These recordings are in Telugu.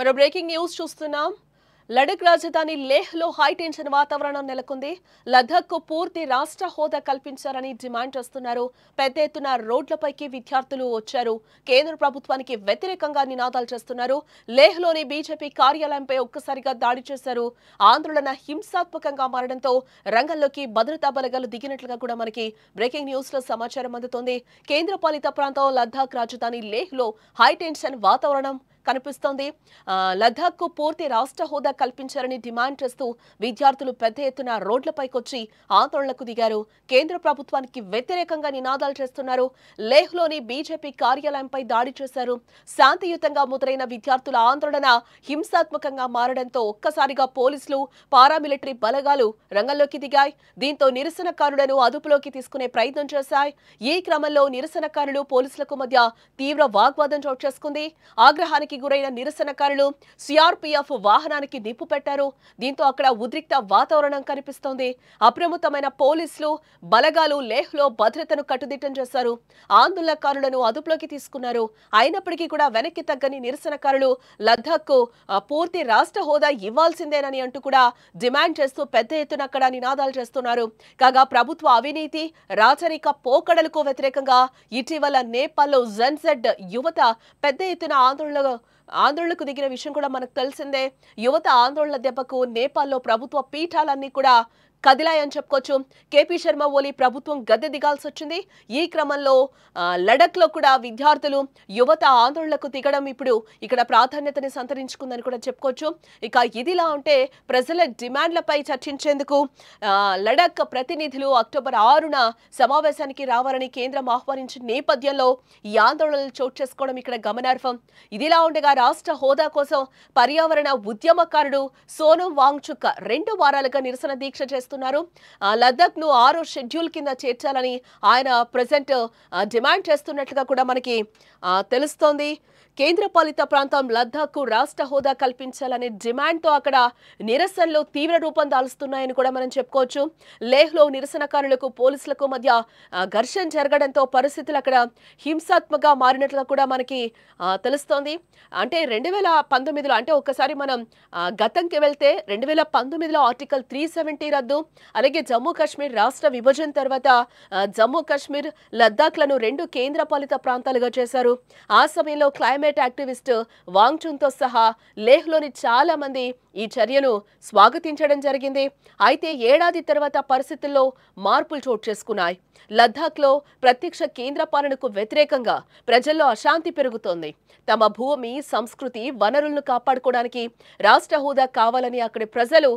మన బ్రేకింగ్ న్యూస్ చూస్తున్నాం. లడఖ్ రాజధాని లేహ్లో హై టెన్షన్ వాతావరణం నెలకొంది. లద్దాఖ్కు పూర్తి రాష్ట్ర హోదా కల్పించాలని డిమాండ్ చేస్తున్నారు. పెద్ద ఎత్తున రోడ్లపైకి విద్యార్థులు వచ్చారు. కేంద్ర ప్రభుత్వానికి వ్యతిరేకంగా నినాదాలు చేస్తున్నారు. లేహ్లోని బీజేపీ కార్యాలయంపై ఒక్కసారిగా దాడి చేశారు. ఆందోళన హింసాత్మకంగా మారడంతో రంగంలోకి భద్రతా బలగాలు దిగినట్లుగా కూడా మనకి బ్రేకింగ్ న్యూస్ లో సమాచారం అందుతోంది. కేంద్రపాలిత ప్రాంతం లద్దాఖ్ రాజధాని లేహ్లో హై టెన్షన్ వాతావరణం కనిపిస్తోంది. లద్దాఖ్కు పూర్తి రాష్ట్ర హోదా కల్పించాలని డిమాండ్ చేస్తూ విద్యార్థులు పెద్ద ఎత్తున రోడ్లపైకొచ్చి ఆందోళనకు దిగారు. కేంద్ర ప్రభుత్వానికి వ్యతిరేకంగా నినాదాలు చేస్తున్నారు. లేహ్లోని బీజేపీ కార్యాలయంపై దాడి చేశారు. శాంతియుతంగా మొదలైన విద్యార్థుల ఆందోళన హింసాత్మకంగా మారడంతో ఒక్కసారిగా పోలీసులు, పారామిలిటరీ బలగాలు రంగంలోకి దిగాయి. దీంతో నిరసనకారులను అదుపులోకి తీసుకునే ప్రయత్నం చేశాయి. ఈ క్రమంలో నిరసనకారులు పోలీసులకు మధ్య తీవ్ర వాగ్వాదం చోటు చేసుకుంది. ఆగ్రహానికి గురైన నిరసనకారులు సిఆర్పీఎఫ్ వాహనానికి నిప్పు పెట్టారు. దీంతో అక్కడ ఉద్రిక్త వాతావరణం కనిపిస్తోంది. అప్రమత్తమైన పోలీసులు బలగాలు లేహ్లో భద్రతను కట్టుదిట్టం చేశారు. ఆందోళనకారులను అదుపులోకి తీసుకున్నారు. అయినప్పటికీ కూడా వెనక్కి తగ్గని నిరసనకారులు లద్దాఖ్కు పూర్తి రాష్ట్ర హోదా ఇవ్వాల్సిందేనని అంటూ కూడా డిమాండ్ చేస్తూ పెద్ద ఎత్తున అక్కడ నినాదాలు చేస్తున్నారు. కాగా ప్రభుత్వ అవినీతి, రాచరిక పోకడలకు వ్యతిరేకంగా ఇటీవల నేపాల్లో జెన్జెడ్ యువత పెద్ద ఎత్తున ఆందోళనకు దిగిన విషయం కూడా మనకు తెలిసిందే. యువత ఆందోళన దెబ్బకు నేపాల్లో ప్రభుత్వ పీఠాలన్నీ కూడా కదిలాయని చెప్పుకోవచ్చు. కేపీ శర్మ ఓలీ ప్రభుత్వం గద్దె దిగాల్సి వచ్చింది. ఈ క్రమంలో లడఖ్ లో కూడా విద్యార్థులు, యువత ఆందోళనకు దిగడం ఇప్పుడు ఇక్కడ ప్రాధాన్యతని సంతరించుకుందని కూడా చెప్పుకోవచ్చు. ఇక ఇదిలా ఉంటే ప్రజల డిమాండ్లపై చర్చించేందుకు లడఖ్ ప్రతినిధులు అక్టోబర్ 6న సమావేశానికి రావాలని కేంద్రం ఆహ్వానించిన నేపథ్యంలో ఈ ఆందోళనలు చోటు చేసుకోవడం ఇక్కడ గమనార్హం. ఇదిలా ఉండగా రాష్ట్ర హోదా కోసం పర్యావరణ ఉద్యమకారుడు సోనం వాంగ్చుక్ 2 వారాలుగా నిరసన దీక్ష చేస్తున్నారు. లద్దాఖ్ ను 6వ షెడ్యూల్ కింద చేర్చాలని ఆయన ప్రెజెంట్ డిమాండ్ చేస్తున్నట్లుగా కూడా మనకి తెలుస్తోంది. కేంద్రపాలిత ప్రాంతం లద్దాఖ్కు రాష్ట్ర హోదా కల్పించాలనే డిమాండ్తో అక్కడ నిరసనలు తీవ్ర రూపం దాల్స్తున్నాయని కూడా మనం చెప్పుకోవచ్చు. లేహ్లో నిరసనకారులకు పోలీసులకు మధ్య ఘర్షణ జరగడంతో పరిస్థితులు అక్కడ హింసాత్మకంగా మారినట్లుగా కూడా మనకి తెలుస్తోంది. అంటే 2019లో, అంటే ఒక్కసారి మనం గతంకి వెళ్తే 2019లో ఆర్టికల్ 370 రద్దు, అలాగే జమ్మూ కాశ్మీర్ రాష్ట్ర విభజన తర్వాత జమ్మూ కాశ్మీర్, లద్దాఖ్లను 2 కేంద్రపాలిత ప్రాంతాలుగా చేశారు. ఆ సమయంలో క్లైమేట్ యాక్టివిస్ట్ వాంగ్చుక్తో సహా లేహ్లోని చాలా మంది ఈ చర్యను స్వాగతించడం జరిగింది. అయితే ఏడాది తర్వాత పరిస్థితుల్లో మార్పులు చోటు చేసుకున్నాయి. లద్దాఖ్లో ప్రత్యక్ష కేంద్ర పాలనకు వ్యతిరేకంగా ప్రజల్లో అశాంతి పెరుగుతోంది. తమ భూమి, సంస్కృతి, వనరులను కాపాడుకోవడానికి రాష్ట్ర హోదా కావాలని అక్కడి ప్రజలు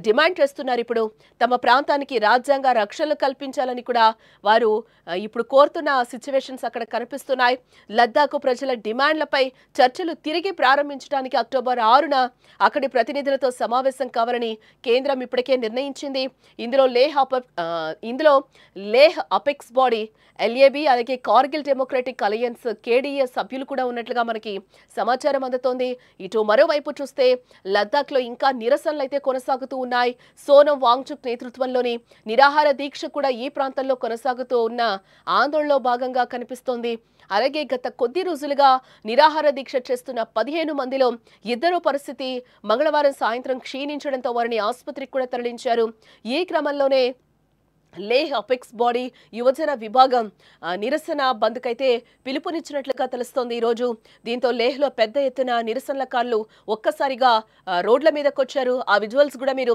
డిమాండ్ చేస్తున్నారు. ఇప్పుడు తమ ప్రాంతానికి రాజ్యాంగ రక్షణలు కల్పించాలని కూడా వారు ఇప్పుడు కోరుతున్న సిచ్యువేషన్స్ అక్కడ కనిపిస్తున్నాయి. లద్దాఖ్ ప్రజల డిమాండ్లపై చర్చలు తిరిగి ప్రారంభించడానికి అక్టోబర్ 6న అక్కడి ప్రతినిధులతో సమావేశం కావాలని కేంద్రం ఇప్పటికే నిర్ణయించింది. ఇందులో లేహ్ అపెక్స్ బాడీ, ఎల్ఏబి, అలాగే కార్గిల్ డెమోక్రటిక్ అలయన్స్ కేడీఏ సభ్యులు కూడా ఉన్నట్లుగా మనకి సమాచారం అందుతోంది. ఇటు మరోవైపు చూస్తే లద్దాఖ్లో ఇంకా నిరసనలు అయితే కొనసాగుతూ ఉన్నాయి. సోనం వాంగ్చుక్ నేతృత్వంలోని నిరాహార దీక్ష కూడా ఈ ప్రాంతంలో కొనసాగుతూ ఉన్న ఆందోళనలో భాగంగా కనిపిస్తోంది. అలాగే గత కొద్ది రోజులుగా నిరాహార దీక్ష చేస్తున్న 15 మందిలో 2 పరిస్థితి మంగళవారం సాయంత్రం క్షీణించడంతో వారిని ఆసుపత్రికి కూడా తరలించారు. ఈ క్రమంలోనే లేహ్ అపెక్స్ బాడీ యువజన విభాగం నిరసన బంద్కైతే పిలుపునిచ్చినట్లుగా తెలుస్తోంది ఈరోజు. దీంతో లేహ్లో పెద్ద ఎత్తున నిరసనకారులు ఒక్కసారిగా రోడ్ల మీదకి వచ్చారు. ఆ విజువల్స్ కూడా మీరు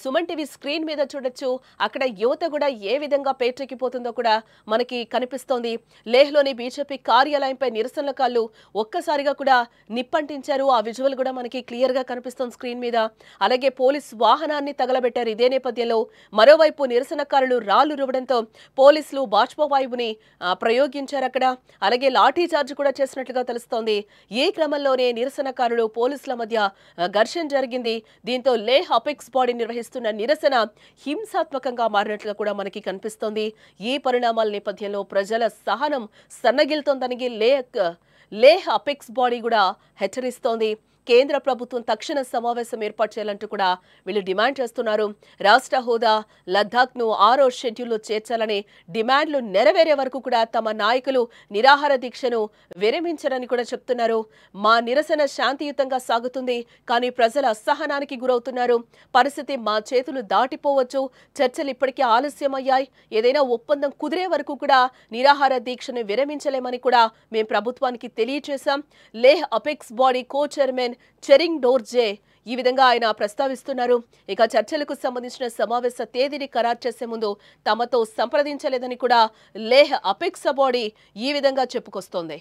సుమన్ టీవీ స్క్రీన్ మీద చూడొచ్చు. అక్కడ యువత కూడా ఏ విధంగా పేటెక్కిపోతుందో కూడా మనకి కనిపిస్తోంది. లేహ్లోని బీజేపీ కార్యాలయంపై నిరసనకారులు ఒక్కసారిగా కూడా నిప్పంటించారు. ఆ విజువల్ కూడా మనకి క్లియర్గా కనిపిస్తోంది స్క్రీన్ మీద. అలాగే పోలీస్ వాహనాన్ని తగలబెట్టారు. ఇదే నేపథ్యంలో మరోవైపు నిరసనకారులు రాళ్లు రువ్వడంతో పోలీసులు బాష్పవాయువుని ప్రయోగించారు అక్కడ. అలాగే లాఠీ చార్జ్ కూడా చేసినట్లుగా తెలుస్తోంది. ఈ క్రమంలోనే నిరసనకారులు పోలీసుల మధ్య ఘర్షణ జరిగింది. దీంతో లేహ్ అపెక్స్ బాడీ నిర్వహిస్తున్న నిరసన హింసాత్మకంగా మారినట్లుగా కూడా మనకి కనిపిస్తోంది. ఈ పరిణామాల నేపథ్యంలో ప్రజల సహనం సన్నగిల్తోందని లేహ్ అపెక్స్ బాడీ కూడా హెచ్చరిస్తోంది. కేంద్ర ప్రభుత్వం తక్షణ సమావేశం ఏర్పాటు చేయాలంటూ కూడా వీళ్ళు డిమాండ్ చేస్తున్నారు. రాష్ట్ర హోదా, లద్దాఖ్ను 6వ షెడ్యూల్లో చేర్చాలనే డిమాండ్లు నెరవేరే వరకు కూడా తమ నాయకులు నిరాహార దీక్షను విరమించరని కూడా చెప్తున్నారు. మా నిరసన శాంతియుతంగా సాగుతుంది, కానీ ప్రజల అసహనానికి గురవుతున్నారు. పరిస్థితి మా చేతులు దాటిపోవచ్చు. చర్చలు ఇప్పటికే ఆలస్యమయ్యాయి. ఏదైనా ఒప్పందం కుదిరే వరకు కూడా నిరాహార దీక్షను విరమించలేమని కూడా మేము ప్రభుత్వానికి తెలియజేశాం. Leh apex body co chairman Chering Dorje ఈ విధంగా ఆయన ప్రస్తావిస్తున్నారు. ఇక చర్చలకు సంబంధించిన సమావేశ తేదీని ఖరారు చేసే ముందు తమతో సంప్రదించలేదని కూడా లేహ్ అపెక్స్ బాడీ ఈ విధంగా చెప్పుకొస్తోంది.